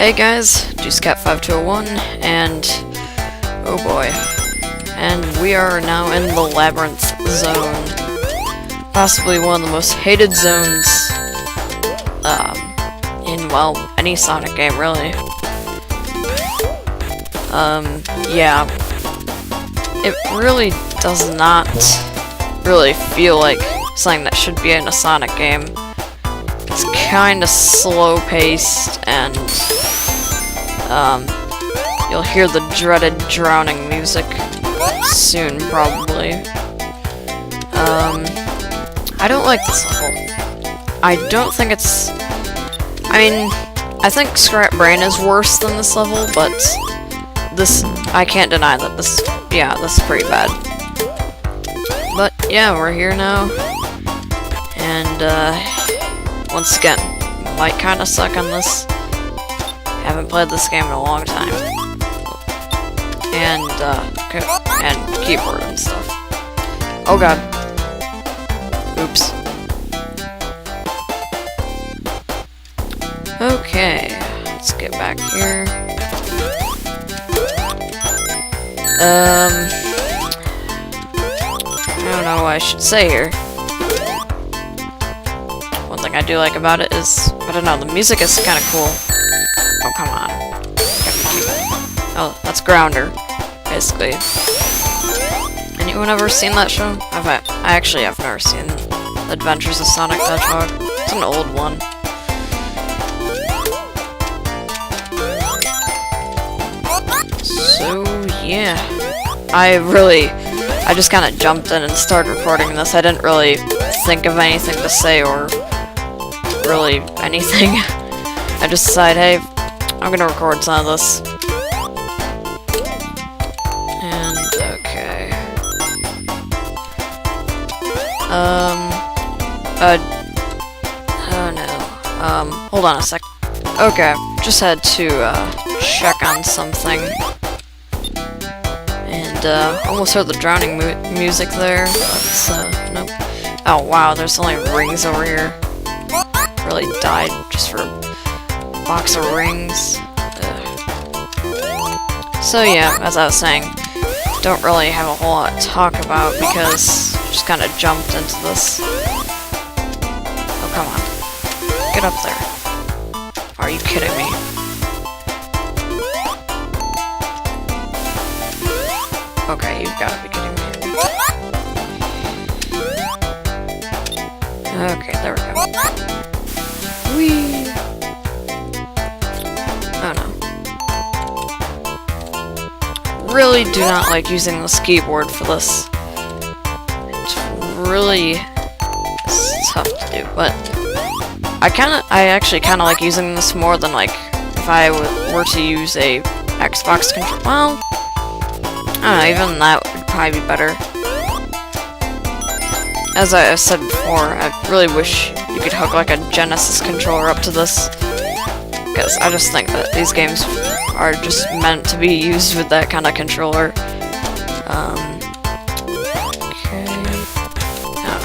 Hey guys, JuiceCat5201, and oh boy, and we are now in the Labyrinth Zone, possibly one of the most hated zones, in, well, any Sonic game, really. Yeah, it really does not really feel like something that should be in a Sonic game. It's kinda slow-paced, and you'll hear the dreaded drowning music soon, probably. I don't like this level. I don't think it's... I mean, I think Scrap Brain is worse than this level, but this... I can't deny that this... yeah, this is pretty bad. But, yeah, we're here now. And, once again, might kinda suck on this. Haven't played this game in a long time. And, and keyboard and stuff. Oh god. Oops. Okay, let's get back here. I don't know what I should say here. One thing I do like about it is, I don't know, the music is kinda cool. Oh, come on. Oh, that's Grounder, basically. Anyone ever seen that show? I actually have never seen The Adventures of Sonic the Hedgehog. It's an old one. So, yeah. I just kinda jumped in and started recording this. I didn't really think of anything to say or really anything. I just decided, hey, I'm gonna record some of this. And, okay. Oh no. Hold on a sec. Okay, just had to, check on something. And, almost heard the drowning music there, but, nope. Oh wow, there's only rings over here. Really died just for a box of rings. Ugh. So yeah, as I was saying, don't really have a whole lot to talk about because I just kind of jumped into this. Oh, come on. Get up there. Are you kidding me? Okay, you've got to be kidding me. Okay, there we go. Whee! Oh no. Really do not like using this keyboard for this. It's really tough to do, but I actually kinda like using this more than like if I were to use a Xbox controller. Well, I don't know, even that would probably be better. As I said before, I really wish you could hook like a Genesis controller up to this, because I just think that these games are just meant to be used with that kind of controller. Okay. I don't know.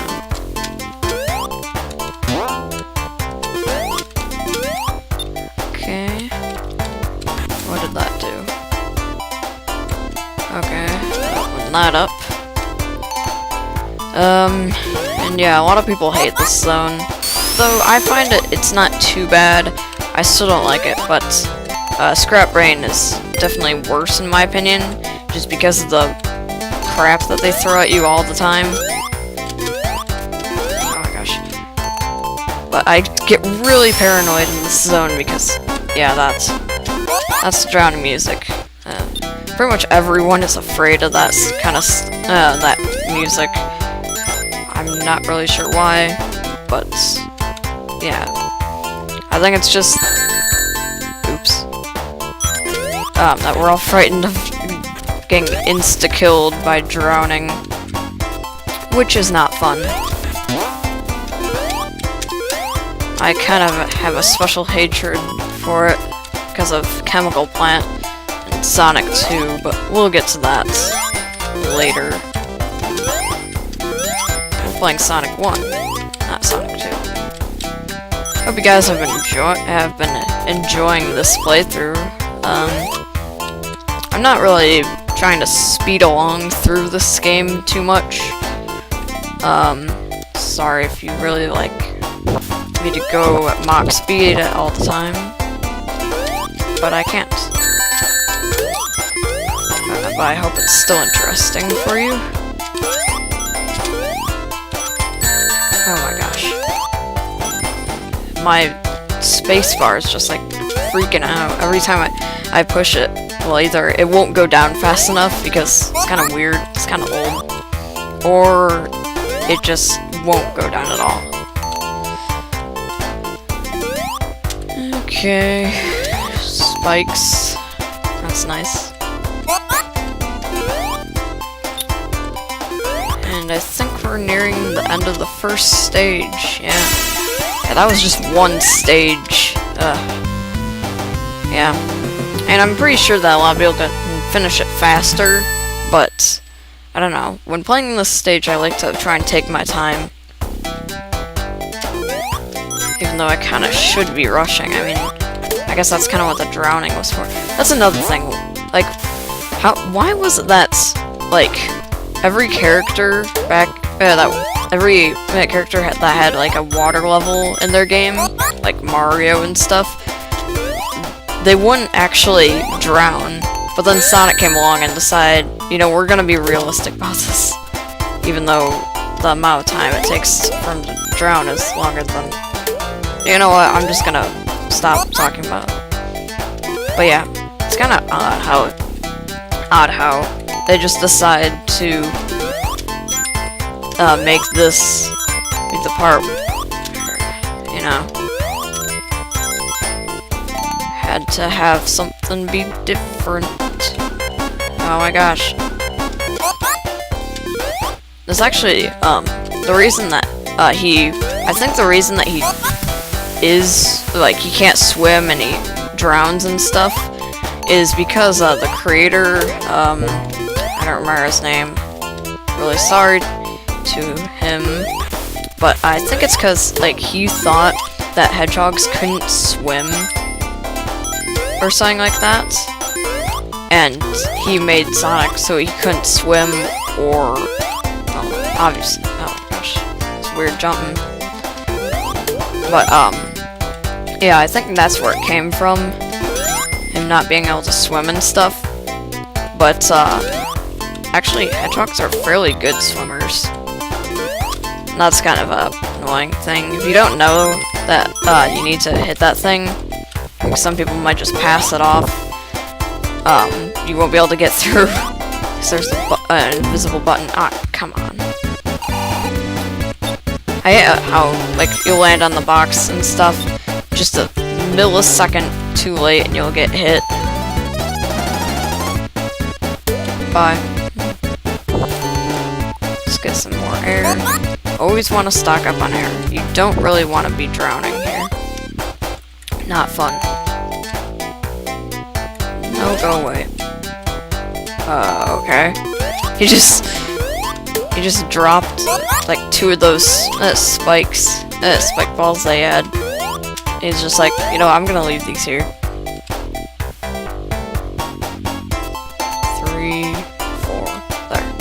Okay. What did that do? Okay, open that up. And yeah, a lot of people hate this zone. Though I find it's not too bad. I still don't like it, but Scrap Brain is definitely worse in my opinion, just because of the crap that they throw at you all the time. Oh my gosh. But I get really paranoid in this zone because, yeah, that's the drowning music. Pretty much everyone is afraid of that kind of that music. I'm not really sure why, but yeah, I think it's just oops that we're all frightened of getting insta-killed by drowning, which is not fun. I kind of have a special hatred for it because of Chemical Plant and Sonic 2, but we'll get to that later. We're playing Sonic 1, not Sonic 2. Hope you guys have been enjoying this playthrough. I'm not really trying to speed along through this game too much. Sorry if you really like me to go at Mach speed all the time, but I can't. But I hope it's still interesting for you. Oh my gosh. My spacebar is just like freaking out. Every time I push it, well, either it won't go down fast enough because it's kind of weird, it's kind of old, or it just won't go down at all. Okay, spikes, that's nice. And I think we're nearing the end of the first stage, yeah. Yeah, that was just one stage. Yeah. And I'm pretty sure that a lot of people can finish it faster, but I don't know. When playing this stage, I like to try and take my time. Even though I kind of should be rushing. I mean, I guess that's kind of what the drowning was for. That's another thing. Like, why was it that, like, every character back, every character that had like a water level in their game, like Mario and stuff, they wouldn't actually drown, but then Sonic came along and decided, you know, we're gonna be realistic about this, even though the amount of time it takes for him to drown is longer than, you know what, I'm just gonna stop talking about it. But yeah, it's kinda odd how they just decide to make this be the part, you know, had to have something be different. Oh my gosh. There's actually, the reason that, I think the reason that he is, like, he can't swim and he drowns and stuff is because, the creator, I don't remember his name, really sorry to him, but I think it's because, like, he thought that hedgehogs couldn't swim, or something like that, and he made Sonic so he couldn't swim, or, well, obviously, oh gosh, it's weird jumping, but, yeah, I think that's where it came from, him not being able to swim and stuff, but, actually, hedgehogs are fairly good swimmers. And that's kind of a annoying thing. If you don't know that you need to hit that thing, like some people might just pass it off, you won't be able to get through because there's an invisible button. Ah, come on. I hate how, like, you'll land on the box and stuff just a millisecond too late and you'll get hit. Bye. Let's get some more air. Always want to stock up on air. You don't really want to be drowning here. Not fun. No, go away. Okay. He just dropped like 2 of those spike balls they had. He's just like, you know, I'm gonna leave these here. 3, 4, there.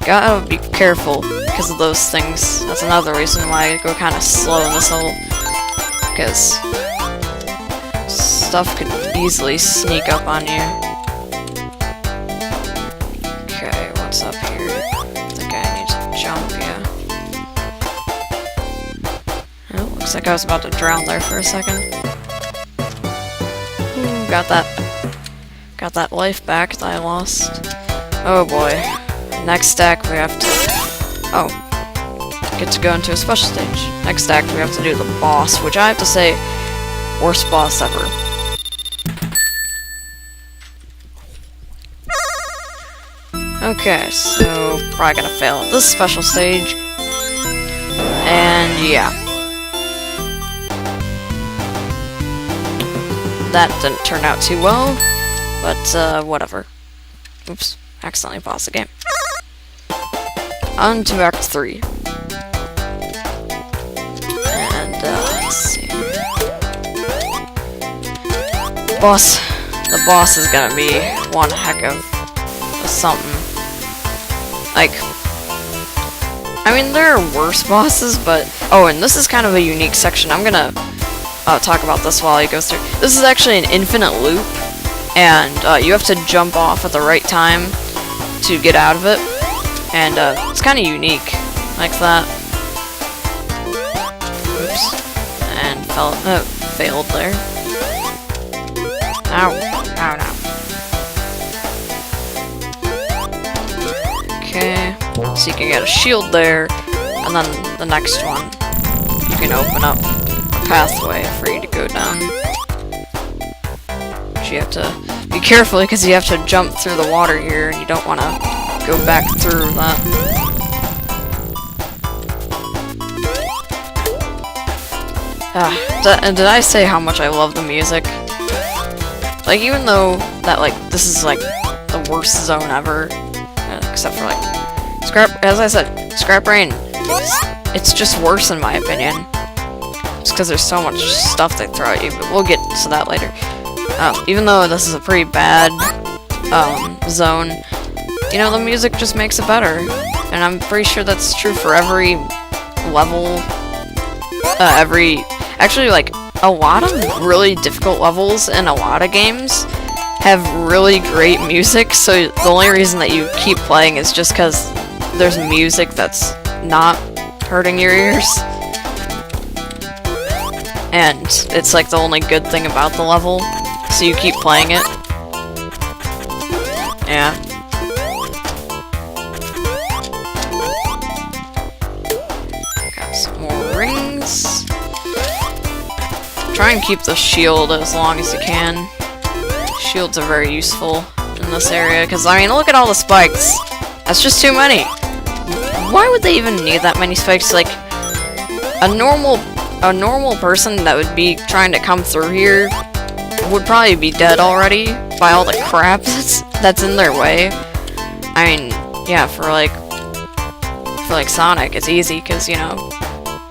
Gotta be careful because of those things. That's another reason why I go kind of slow in this level, because stuff could easily sneak up on you. Okay, what's up here? I think I need to jump, yeah. Oh, looks like I was about to drown there for a second. Ooh, got that life back that I lost. Oh boy. Next stack we have to... Oh. Get to go into a special stage. Next stack we have to do the boss, which I have to say, worst boss ever. Okay, so probably gonna fail at this special stage. And yeah. That didn't turn out too well, but whatever. Oops, accidentally paused the game. On to Act 3. Let's see. The boss is gonna be one heck of something. Like, I mean, there are worse bosses, but... Oh, and this is kind of a unique section. I'm gonna talk about this while he goes through. This is actually an infinite loop, and you have to jump off at the right time to get out of it. And it's kind of unique, like that. Oops. And failed there. Ow. Ow, ow. Okay. So you can get a shield there, and then the next one, you can open up a pathway for you to go down. But you have to be careful because you have to jump through the water here, and you don't want to go back through that. Did I say how much I love the music? Like, even though that, like, this is, like, the worst zone ever, except for, like, as I said, Scrap Brain, it's just worse in my opinion. Just because there's so much stuff they throw at you, but we'll get to that later. Even though this is a pretty bad, zone, you know, the music just makes it better. And I'm pretty sure that's true for every level, actually, like, a lot of really difficult levels in a lot of games have really great music, so the only reason that you keep playing is just because there's music that's not hurting your ears. And it's like the only good thing about the level, so you keep playing it. Yeah. Got some more rings. Try and keep the shield as long as you can. Shields are very useful in this area, because, I mean, look at all the spikes. That's just too many. Why would they even need that many spikes? Like, a normal person that would be trying to come through here would probably be dead already by all the crap that's in their way. I mean, yeah, for like Sonic, it's easy, because, you know,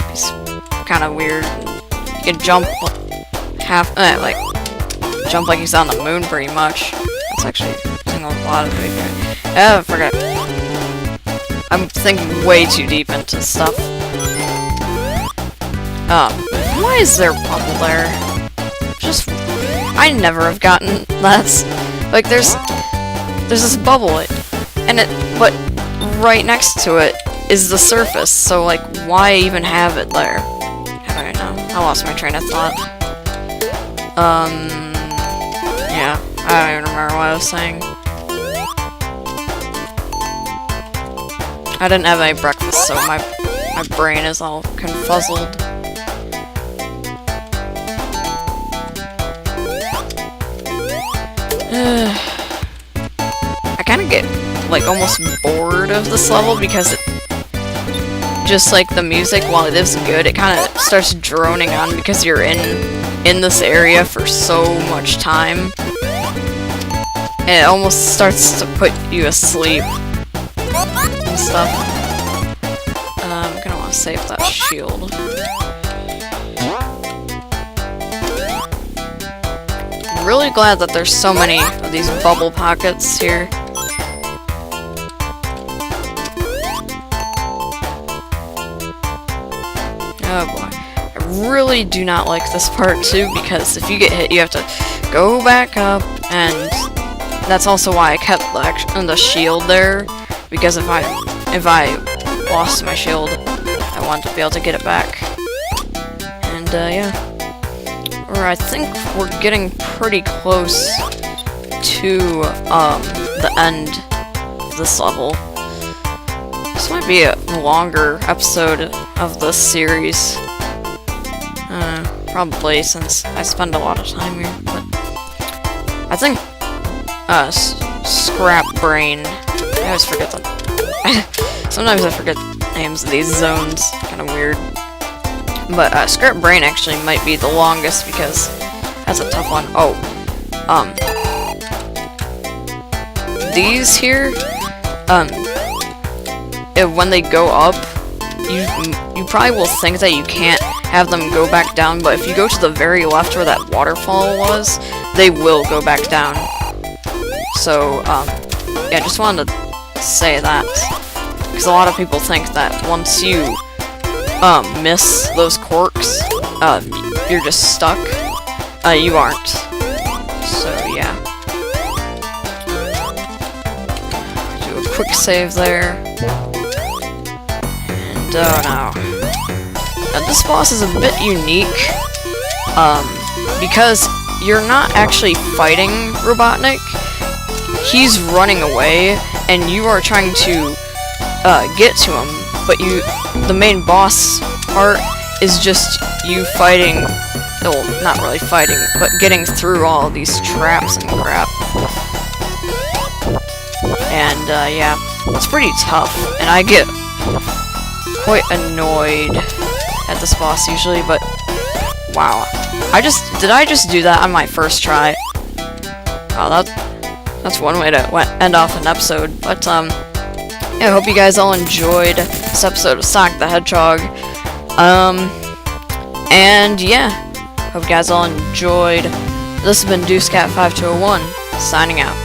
he's kind of weird. You can jump jump like he's on the moon, pretty much. That's actually a lot of it. I forgot. I'm thinking way too deep into stuff. Why is there a bubble there? I never have gotten that. Like, there's this bubble, but right next to it is the surface, so, like, why even have it there? I don't know. I lost my train of thought. Yeah, I don't even remember what I was saying. I didn't have any breakfast, so my brain is all confuzzled. I kind of get, like, almost bored of this level because just like the music, while it is good, it kind of starts droning on because you're in this area for so much time. And it almost starts to put you asleep and stuff. I'm gonna want to save that shield. I'm really glad that there's so many of these bubble pockets here. Oh boy. I really do not like this part too, because if you get hit, you have to go back up, and that's also why I kept the shield there, because if I lost my shield, I want to be able to get it back. And yeah. Or I think we're getting pretty close to the end of this level. This might be a longer episode of this series. Probably, since I spend a lot of time here, but I think Scrap Brain. I always forget them. Sometimes I forget names of these zones. Kind of weird. But Scrap Brain actually might be the longest because that's a tough one. Oh, these here, when they go up, you probably will think that you can't have them go back down, but if you go to the very left where that waterfall was, they will go back down. So, yeah, just wanted to say that, because a lot of people think that once you miss those corks, you're just stuck. You aren't. So, yeah. Do a quick save there. And, oh no. Now, this boss is a bit unique, because you're not actually fighting Robotnik. He's running away, and you are trying to get to him, but the main boss part is just you fighting, well, not really fighting, but getting through all these traps and crap. And, yeah, it's pretty tough, and I get quite annoyed at this boss usually, but wow. Did I just do that on my first try? Oh, that's one way to end off an episode, but, yeah, I hope you guys all enjoyed this episode of Sonic the Hedgehog, and yeah, hope you guys all enjoyed. This has been DeuceCat5201, signing out.